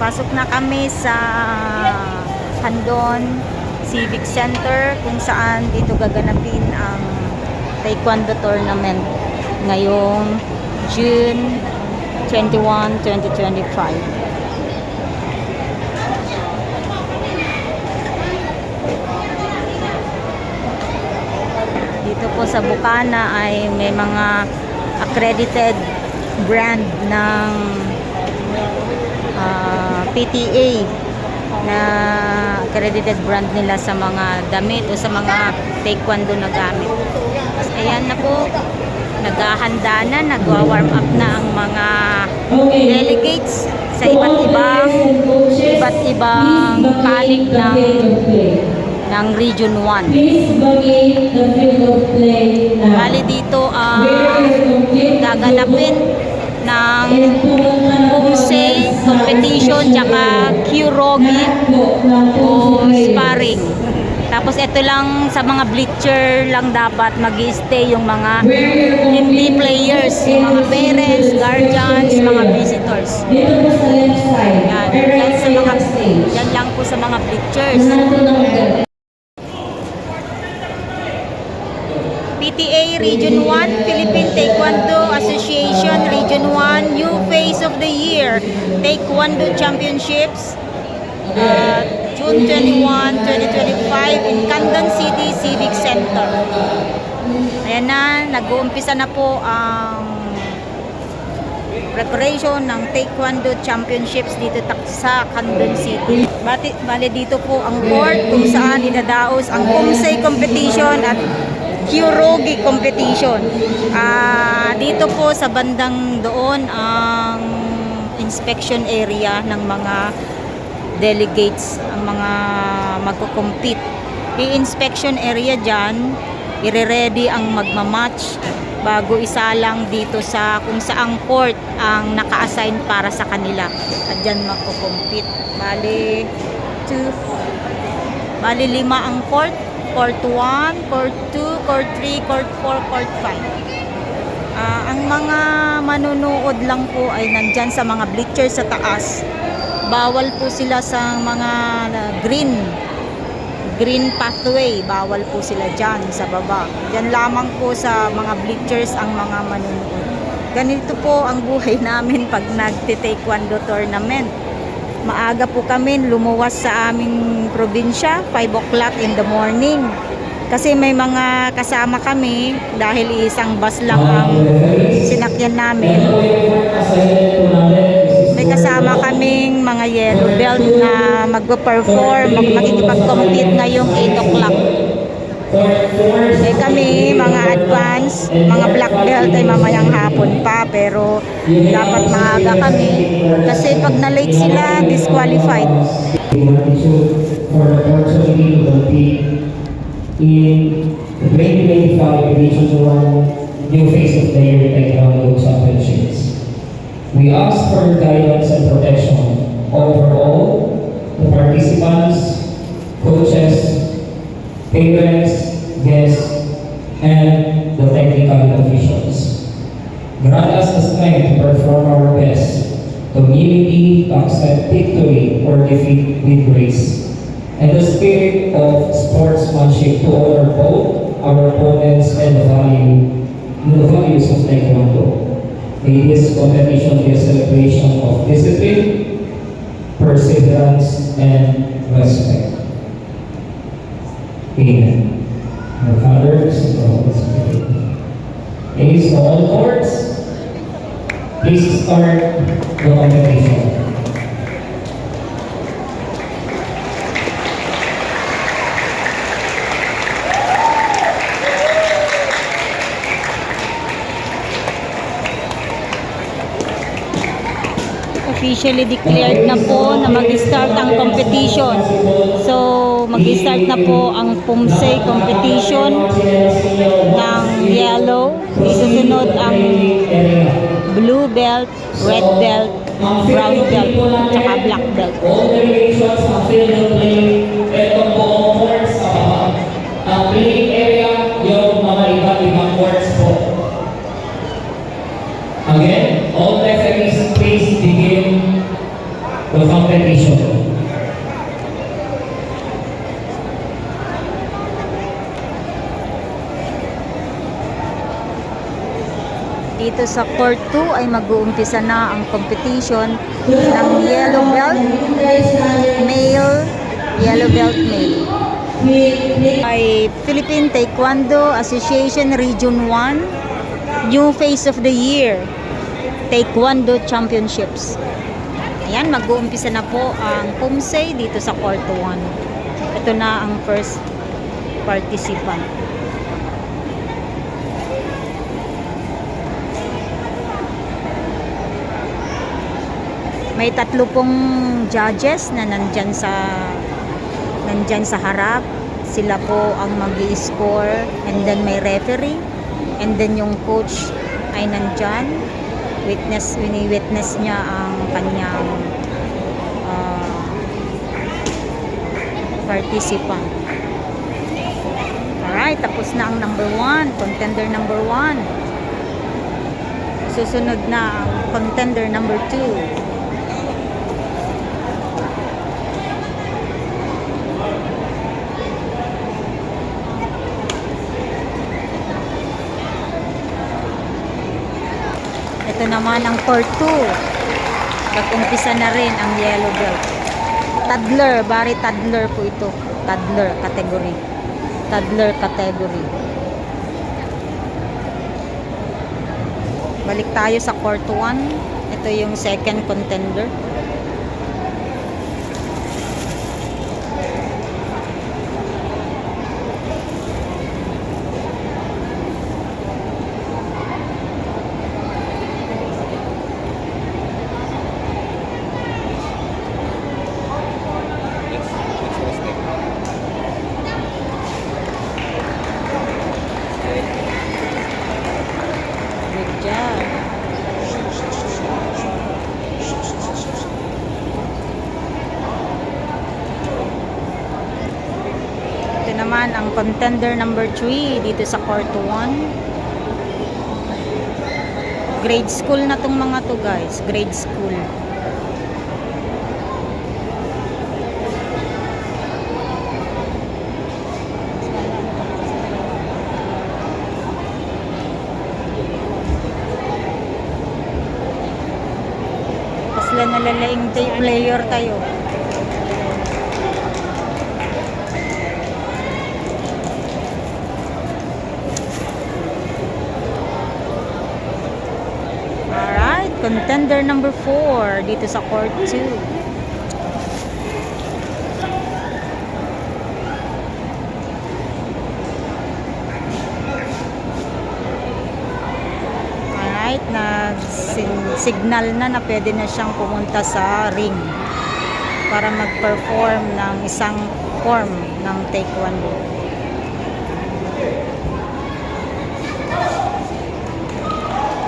Pasok na kami sa Candon Civic Center kung saan dito gaganapin ang Taekwondo Tournament ngayong June 21, 2025. Dito po sa Bukana ay may mga accredited brand ng PTA na accredited brand nila sa mga damit o sa mga taekwondo na gamit. Ayan na po, naghahanda na, nagwa-warm up na ang mga delegates sa iba't ibang panig ng Region 1. Bali dito ang gaganapin ng Pumsei competition tsaka Kyorugi o sparring. Tapos ito lang sa mga bleacher lang dapat mag-i-stay yung mga hindi players, yung mga parents, guardians, mga visitors. Yan lang po sa mga bleachers. PTA Region 1, Philippine Taekwondo Association Region 1, New Face of the Year, Taekwondo Championships, June 21, 2025 in Candon City Civic Center. Ayan na, nag-uumpisa na po ang preparation ng Taekwondo Championships dito sa Candon City. Bali dito po ang court kung saan idadaos ang Pumsei competition at Kyorugi competition. Dito po sa bandang doon ang inspection area ng mga delegates, ang mga magko-compete. I-inspection area dyan, ire-ready ang magmamatch bago isa lang dito sa kung saang court ang naka-assign para sa kanila. At dyan magko-compete. Bali 5 ang court. Court 1, Court 2, Court 3, Court 4, Court 5. Ang mga manunood lang po ay nandyan sa mga bleachers sa taas. Bawal po sila sa mga green pathway. Bawal po sila dyan sa baba. Dyan lamang po sa mga bleachers ang mga manunood. Ganito po ang buhay namin pag nagte-taekwondo tournament. Maaga po kami lumuwas sa aming probinsya, 5 o'clock in the morning. Kasi may mga kasama kami dahil isang bus lang ang sinakyan namin. May kasama kaming mga yellow belt na magpo-perform, makikipag-compete ngayong 8 o'clock. Kami, mga advance, mga black belt ay mamayang hapon pa, pero dapat maaga kami kasi pag na-late sila, disqualified. For the opportunity to compete in the 2025 Region 1 New Face of the Year Taekwondo Championships. We ask for guidance and protection overall the participants, coaches, parents, guests, and the technical officials. Grant us the strength to perform our best, humility to accept victory or defeat with grace, and the spirit of sportsmanship to honor both our opponents and the values of Taekwondo. May this competition be a celebration of discipline, perseverance, and respect. Amen. Our Father, is the Holy Spirit. Please, all courts, please start the competition. Officially declared na po na mag-start ang competition. So, mag-start na po ang Pumsei competition ng yellow. Isusunod ang blue belt, red belt, brown belt, tsaka black belt. All delegations have filled the play. Ito po courts ang playing area, yung mga iba't ibang courts po. Again, all referees please begin the competition. Dito sa court 2 ay mag-uumpisa na ang competition ng yellow belt male, yellow belt male. Ay Philippine Taekwondo Association Region 1 New Face of the Year Taekwondo Championships. Ayan, mag-uumpisa na po ang Pumsay dito sa court 1. Ito na ang first participant. May 3 pong judges na nandyan sa harap. Sila po ang mag-i-score, and then may referee, and then yung coach ay nandyan. Wini-witness niya ang kanyang participant. Alright, tapos na ang number 1, contender number 1. Susunod na ang contender number 2. Ito naman ang court 2. Nag-umpisa na rin ang yellow belt. Toddler, bari toddler po ito. Toddler category. Toddler category. Balik tayo sa court 1. Ito yung second contender. Good job. Ito naman ang contender number 3 dito sa court 1. Grade school na tong mga to, guys. Grade school. Pasla na lalaing player tayo. Alright, contender number 4 dito sa court 2. Alright, nag-signal na pwede na siyang pumunta sa ring para mag-perform ng isang form ng Taekwondo.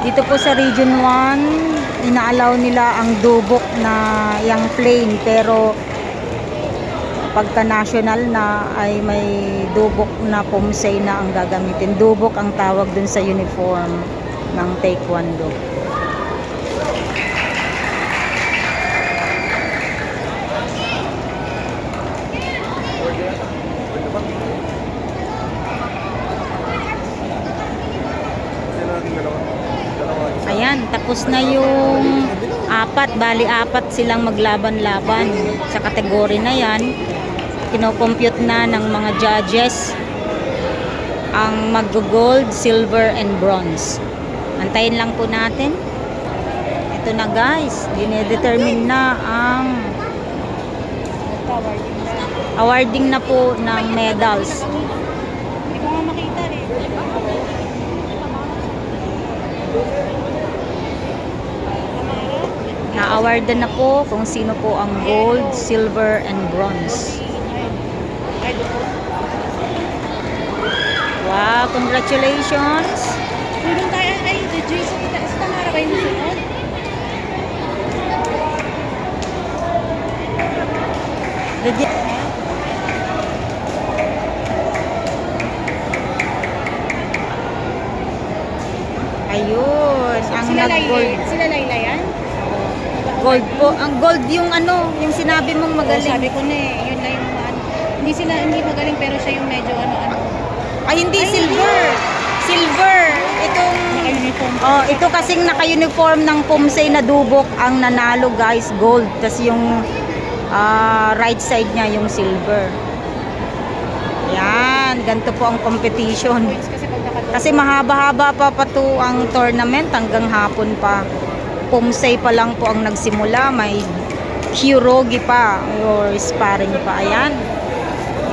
Dito po sa Region 1, inaalaw nila ang dubok na yung plain, pero pagka national na ay may dubok na pumsay na ang gagamitin. Dubok ang tawag dun sa uniform ng Taekwondo. Ayan, tapos na yung bali apat silang maglaban-laban sa kategory na yan. Kino-compute na ng mga judges ang mag-gold, silver, and bronze. Antayin lang po natin. Ito na, guys, dinedetermine na ang awarding na po ng medals. Hindi ko nga makita rin. Na-awardan na po kung sino po ang gold, silver, and bronze. Wow, congratulations! Tulong tayo ay the Jason kita sa Tamara kayo nasunod. Ayun, ang Sila nag-gold. Layla yan? Gold po. Ang gold yung ano, yung sinabi mong magaling. Sabi ko na eh, yun na yung ano. Hindi magaling pero siya yung medyo ano. Ay, hindi, silver. Silver. Itong... Naka-uniform. Oh, ito kasing naka-uniform ng Pumsay na dubok ang nanalo, guys, gold. Tapos yung right side niya yung silver. Yan, ganito po ang competition. Points kasi pag nakadalawa. Kasi mahaba-haba pa to ang tournament hanggang hapon pa. Pumsay pa lang po ang nagsimula. May Hirogi pa or sparring pa. Ayan.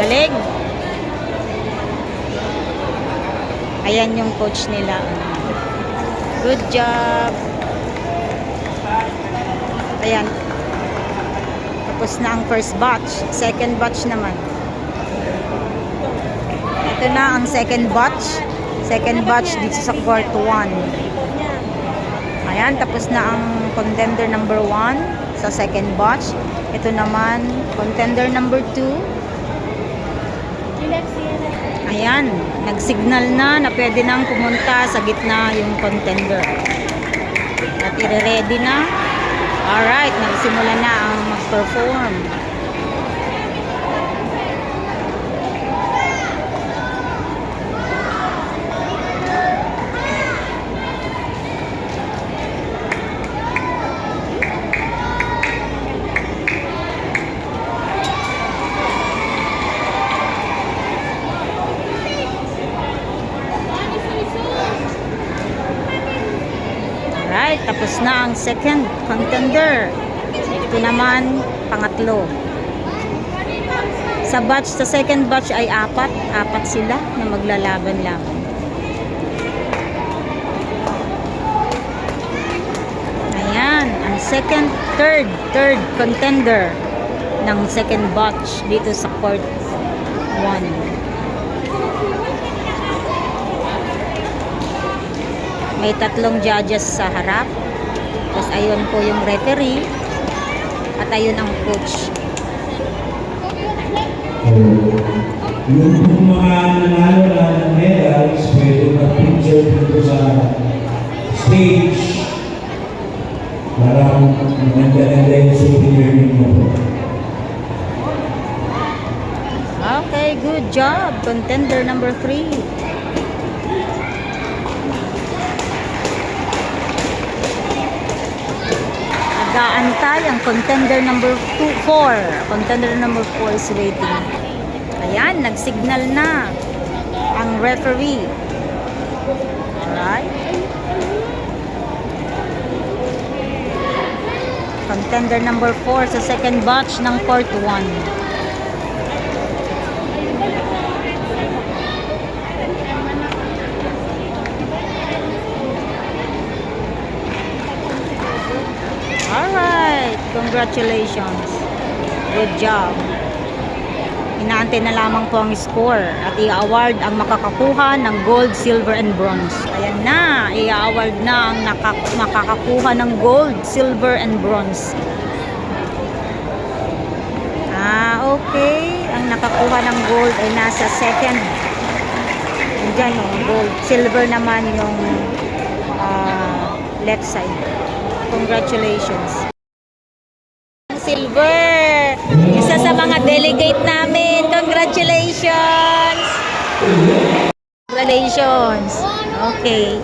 Galing. Ayan yung coach nila. Good job. Ayan. Tapos na ang first batch. Second batch naman. Ito na ang second batch. Second batch dito sa court 1. Ayan, tapos na ang contender number 1 sa second batch. Ito naman, contender number 2. Ayan, nag-signal na pwede nang pumunta sa gitna yung contender. At i-ready na. Alright, nagsimula na ang mag-perform. Alright, tapos na ang second contender. Ito naman, pangatlo. Sa second batch ay apat sila na maglalaban lang. Ayan, ang third contender ng second batch dito sa court 1. May tatlong judges sa harap. Tapos ayun po yung referee. At ayun ang coach. Yung mga nanalo na ng medals, pwede mag-picture dito sa stage para maganda yung souvenir ninyo. Okay, good job. Contender number 3. Nag-aantay ang contender number 4. Contender number 4 is waiting. Ayan, nag-signal na ang referee. Alright. Contender number 4 sa second batch ng court 1. Alright, congratulations. Good job. Inaantay na lamang po ang score at i-award ang makakakuha ng gold, silver, and bronze. Ayan na, i-award na ang makakakuha ng gold, silver, and bronze. Okay. Ang nakakuha ng gold ay nasa second. Diyan gold. Silver naman yung left side. Congratulations. Silver! Isa sa mga delegate namin. Congratulations! Congratulations! Okay.